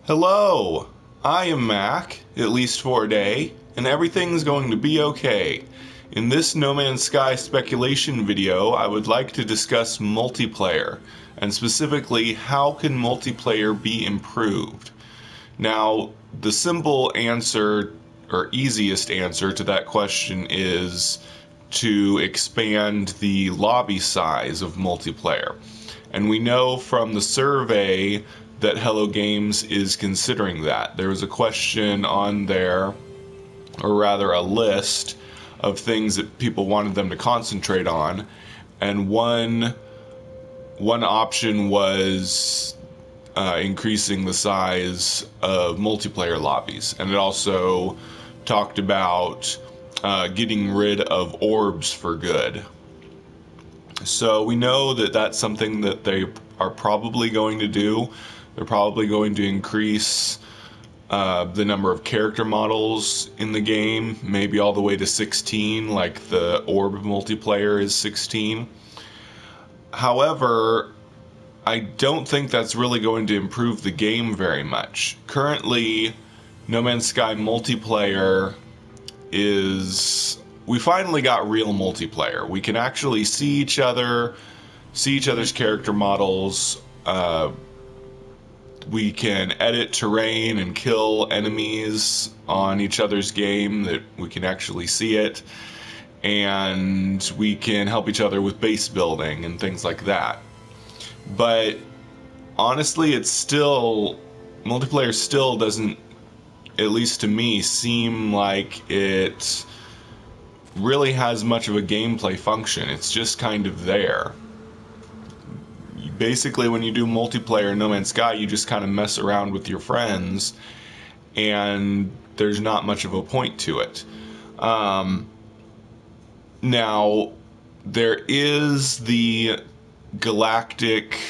Hello, I am Mac, at least for a day, and everything's going to be okay. In this No Man's Sky speculation video, I would like to discuss multiplayer, and specifically, how can multiplayer be improved? Now, the simple answer, or easiest answer to that question is to expand the lobby size of multiplayer. And we know from the survey that Hello Games is considering that. There was a question on there, or rather a list of things that people wanted them to concentrate on, and one option was increasing the size of multiplayer lobbies, and it also talked about getting rid of orbs for good. So we know that that's something that they are probably going to do. They're probably going to increase the number of character models in the game, maybe all the way to 16, like the orb multiplayer is 16. However, I don't think that's really going to improve the game very much. Currently, No Man's Sky multiplayer is... we finally got real multiplayer. We can actually see each other's character models. We can edit terrain and kill enemies on each other's game, that we can actually see it. And we can help each other with base building and things like that. But honestly, multiplayer still doesn't, at least to me, seem like it really has much of a gameplay function. It's just kind of there. Basically, when you do multiplayer in No Man's Sky, you just kind of mess around with your friends, and there's not much of a point to it. Now, there is the Galactic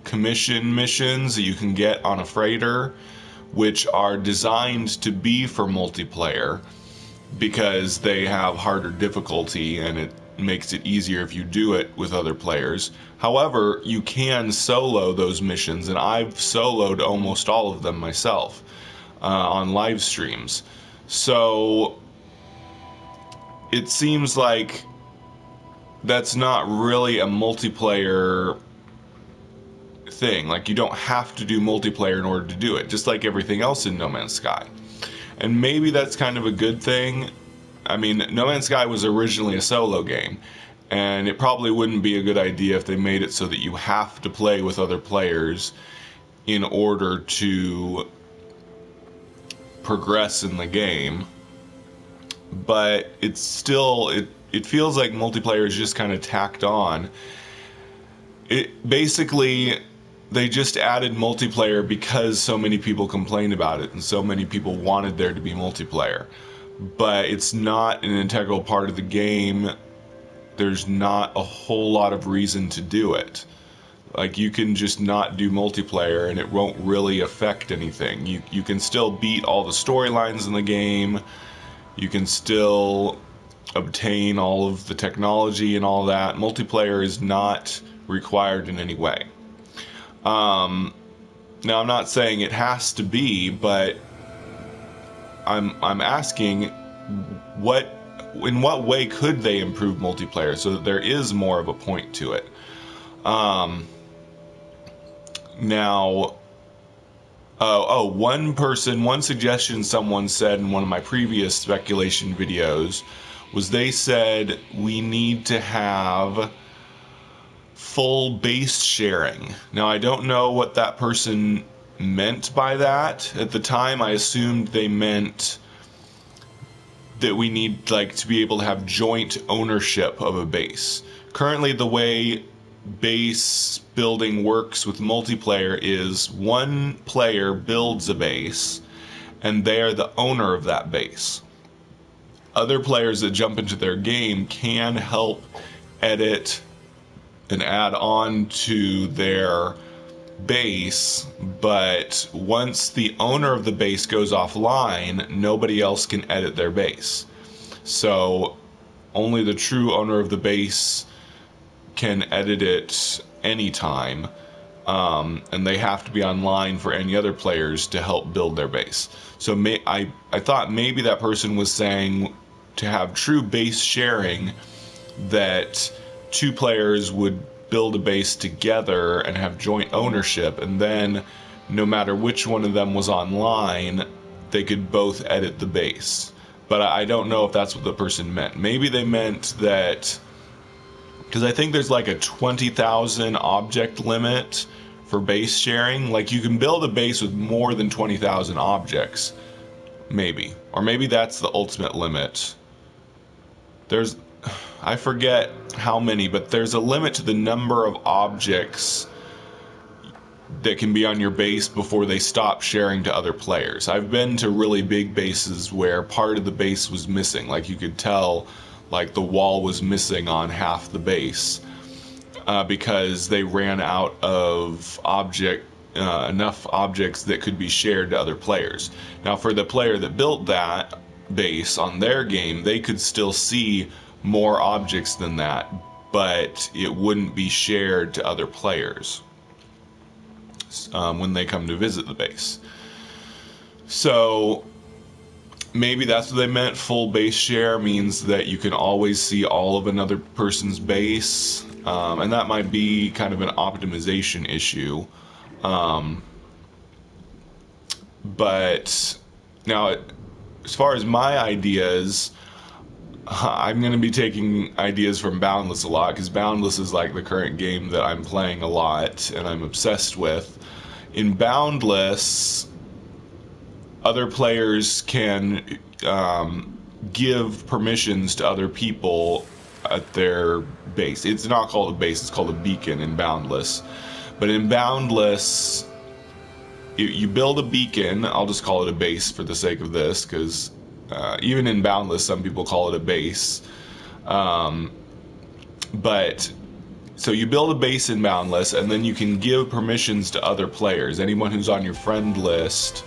commission missions that you can get on a freighter, which are designed to be for multiplayer because they have harder difficulty and it makes it easier if you do it with other players. However, you can solo those missions, and I've soloed almost all of them myself on live streams. So it seems like that's not really a multiplayer thing. Like, you don't have to do multiplayer in order to do it, just like everything else in No Man's Sky. And maybe that's kind of a good thing. I mean, No Man's Sky was originally a solo game, and it probably wouldn't be a good idea if they made it so that you have to play with other players in order to progress in the game. But it's still, it feels like multiplayer is just kind of tacked on. Basically, they just added multiplayer because so many people complained about it and so many people wanted there to be multiplayer. But it's not an integral part of the game. There's not a whole lot of reason to do it. Like, you can just not do multiplayer and it won't really affect anything. You can still beat all the storylines in the game. You can still obtain all of the technology and all that. Multiplayer is not required in any way. Now, I'm not saying it has to be, but I'm asking, in what way could they improve multiplayer so that there is more of a point to it? Now, one suggestion someone said in one of my previous speculation videos was, they said we need to have full base sharing. Now, I don't know what that person meant by that. At the time, I assumed they meant that we need, like, to be able to have joint ownership of a base. Currently, the way base building works with multiplayer is one player builds a base and they are the owner of that base. Other players that jump into their game can help edit and add on to their base, but once the owner of the base goes offline, nobody else can edit their base. So only the true owner of the base can edit it anytime. and they have to be online for any other players to help build their base. So I thought maybe that person was saying to have true base sharing, that two players would build a base together and have joint ownership, and then no matter which one of them was online, they could both edit the base. But I don't know if that's what the person meant. Maybe they meant that, because I think there's like a 20,000 object limit for base sharing. Like, you can build a base with more than 20,000 objects, maybe. Or maybe that's the ultimate limit. I forget how many, but there's a limit to the number of objects that can be on your base before they stop sharing to other players. I've been to really big bases where part of the base was missing. Like, you could tell, like, the wall was missing on half the base because they ran out of enough objects that could be shared to other players. Now, for the player that built that base on their game, they could still see more objects than that, but it wouldn't be shared to other players when they come to visit the base. So maybe that's what they meant. Full base share means that you can always see all of another person's base, and that might be kind of an optimization issue. But now, as far as my ideas, I'm going to be taking ideas from Boundless a lot, because Boundless is like the current game that I'm playing a lot and I'm obsessed with. In Boundless, other players can give permissions to other people at their base. It's not called a base, it's called a beacon in Boundless. But in Boundless, you build a beacon. I'll just call it a base for the sake of this, because even in Boundless, some people call it a base. But so you build a base in Boundless, and then you can give permissions to other players. Anyone who's on your friend list,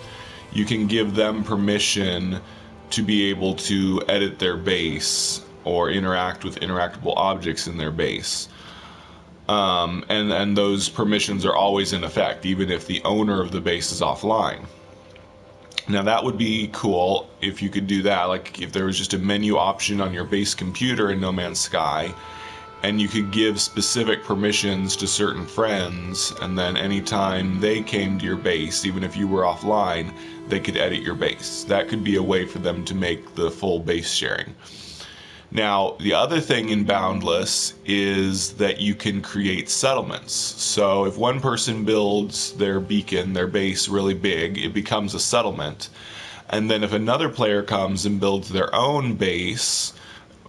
you can give them permission to be able to edit their base or interact with interactable objects in their base. And those permissions are always in effect, even if the owner of the base is offline. Now, that would be cool if you could do that, like if there was just a menu option on your base computer in No Man's Sky, and you could give specific permissions to certain friends, and then anytime they came to your base, even if you were offline, they could edit your base. That could be a way for them to make the full base sharing. Now, the other thing in Boundless is that you can create settlements. So if one person builds their beacon, their base really big, it becomes a settlement. And then if another player comes and builds their own base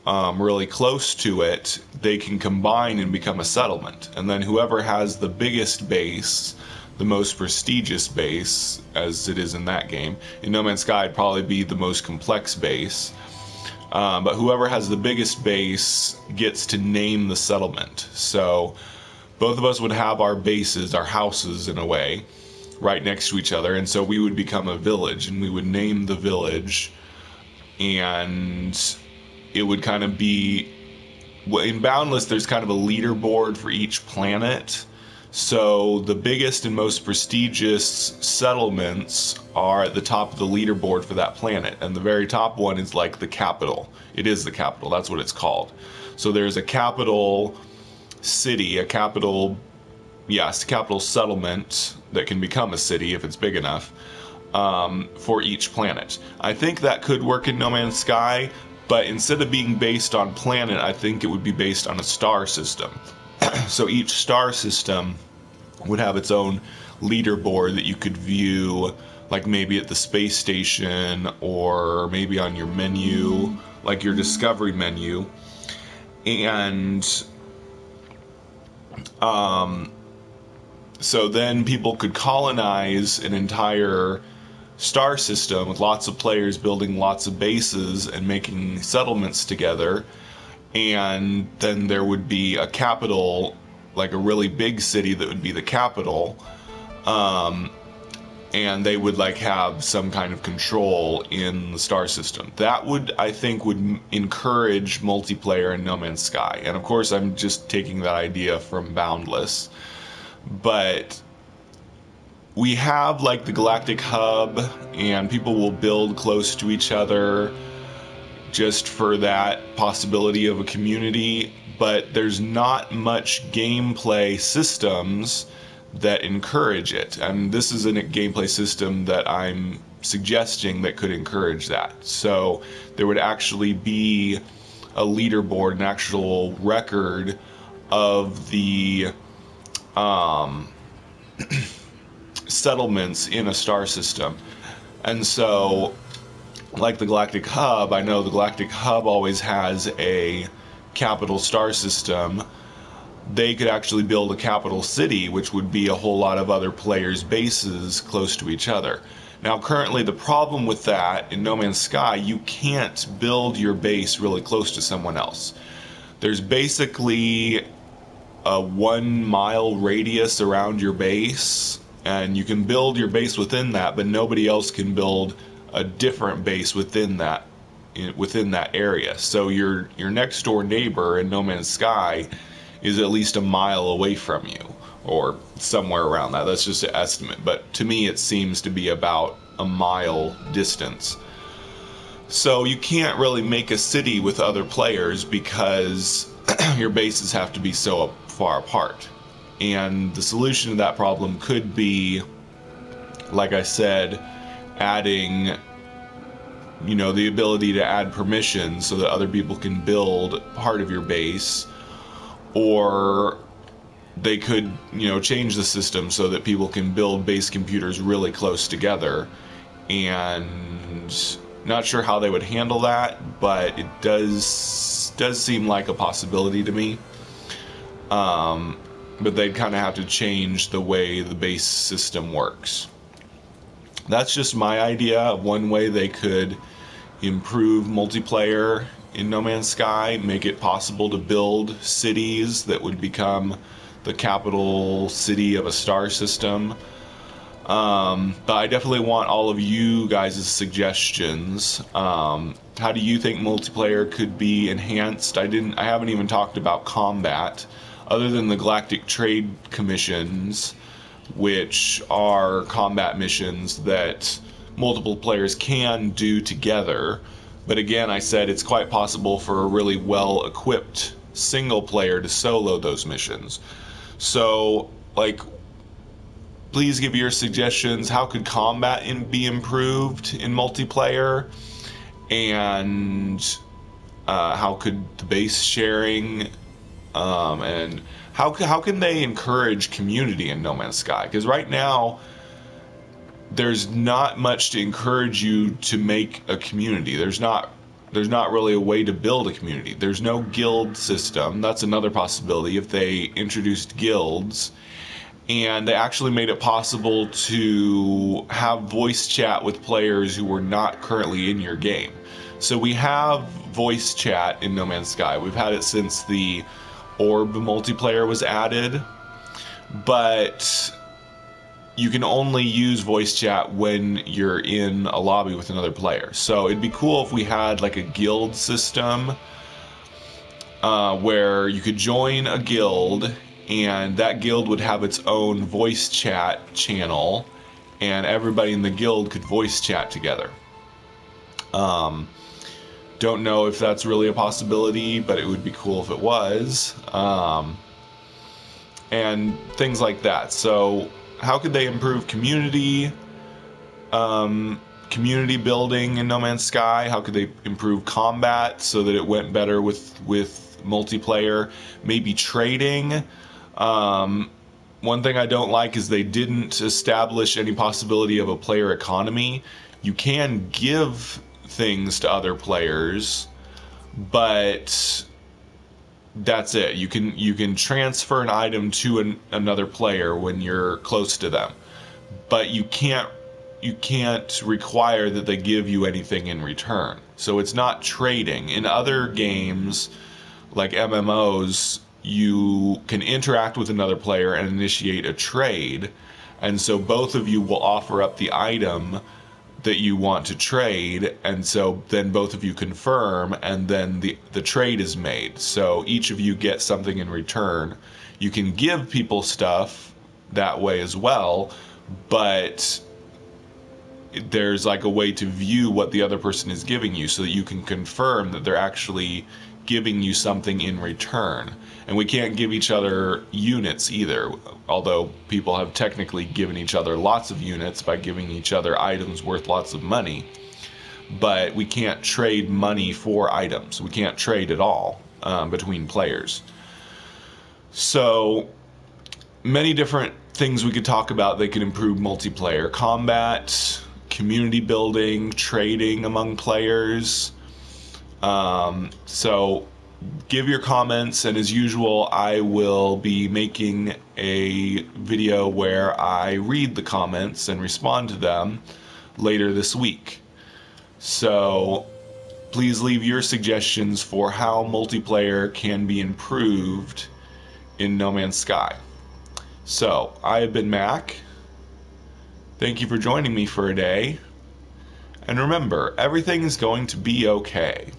really close to it, they can combine and become a settlement. And then whoever has the biggest base, the most prestigious base, as it is in that game, in No Man's Sky it'd probably be the most complex base. But whoever has the biggest base gets to name the settlement. So both of us would have our bases, our houses in a way, right next to each other. And so we would become a village, and we would name the village. And it would kind of be, in Boundless, there's kind of a leaderboard for each planet. So the biggest and most prestigious settlements are at the top of the leaderboard for that planet. And the very top one is like the capital. It is the capital. That's what it's called. So there's a capital city, a capital settlement that can become a city if it's big enough, for each planet. I think that could work in No Man's Sky, but instead of being based on planet, I think it would be based on a star system. So each star system would have its own leaderboard that you could view, like maybe at the space station, or maybe on your menu, like your discovery menu. And so then people could colonize an entire star system with lots of players building lots of bases and making settlements together. And then there would be a capital, like a really big city that would be the capital, and they would like have some kind of control in the star system. That would, I think, would encourage multiplayer in No Man's Sky. And of course, I'm just taking that idea from Boundless, but we have like the Galactic hub, and people will build close to each other just for that possibility of a community, but there's not much gameplay systems that encourage it. And this is a gameplay system that I'm suggesting that could encourage that. So there would actually be a leaderboard, an actual record of the settlements in a star system. And so, like the Galactic Hub, I know the Galactic Hub always has a capital star system. They could actually build a capital city, which would be a whole lot of other players' bases close to each other. Now, currently, the problem with that in No Man's Sky, you can't build your base really close to someone else. There's basically a 1 mile radius around your base, and you can build your base within that, but nobody else can build a different base within that area. So your next door neighbor in No Man's Sky is at least a mile away from you, or somewhere around that. That's just an estimate, but to me it seems to be about a mile distance. So you can't really make a city with other players because your bases have to be so far apart. And the solution to that problem could be, like I said, adding, the ability to add permissions so that other people can build part of your base, or they could, change the system so that people can build base computers really close together. And not sure how they would handle that, but it does seem like a possibility to me. But they'd kind of have to change the way the base system works. That's just my idea of one way they could improve multiplayer in No Man's Sky, make it possible to build cities that would become the capital city of a star system. But I definitely want all of you guys' suggestions. How do you think multiplayer could be enhanced? I haven't even talked about combat, other than the Galactic Trade Commissions, which are combat missions that multiple players can do together. But again, I said it's quite possible for a really well-equipped single player to solo those missions. So, please give your suggestions. How could combat be improved in multiplayer? And how could the base sharing, and how can they encourage community in No Man's Sky? Because right now, there's not much to encourage you to make a community. There's not really a way to build a community. There's no guild system. That's another possibility if they introduced guilds. And they actually made it possible to have voice chat with players who were not currently in your game. So we have voice chat in No Man's Sky. We've had it since the Orb multiplayer was added, but you can only use voice chat when you're in a lobby with another player. So it'd be cool if we had like a guild system where you could join a guild, and that guild would have its own voice chat channel, and everybody in the guild could voice chat together. Don't know if that's really a possibility, but it would be cool if it was. And things like that. So how could they improve community building in No Man's Sky? How could they improve combat so that it went better with multiplayer? Maybe trading. One thing I don't like is they didn't establish any possibility of a player economy. You can give things to other players, but that's it. You can transfer an item to another player when you're close to them, but you can't require that they give you anything in return. So it's not trading. In other games like MMOs, you can interact with another player and initiate a trade, and so both of you will offer up the item that you want to trade, and so then both of you confirm, and then the trade is made. So each of you gets something in return. You can give people stuff that way as well, but there's like a way to view what the other person is giving you so that you can confirm that they're actually giving you something in return. And we can't give each other units either, although people have technically given each other lots of units by giving each other items worth lots of money. But we can't trade money for items. We can't trade at all between players. So many different things we could talk about that could improve multiplayer: combat, community building, trading among players. So give your comments, and as usual, I will be making a video where I read the comments and respond to them later this week. So please leave your suggestions for how multiplayer can be improved in No Man's Sky. So I have been Mac. Thank you for joining me for a day. And remember, everything is going to be okay.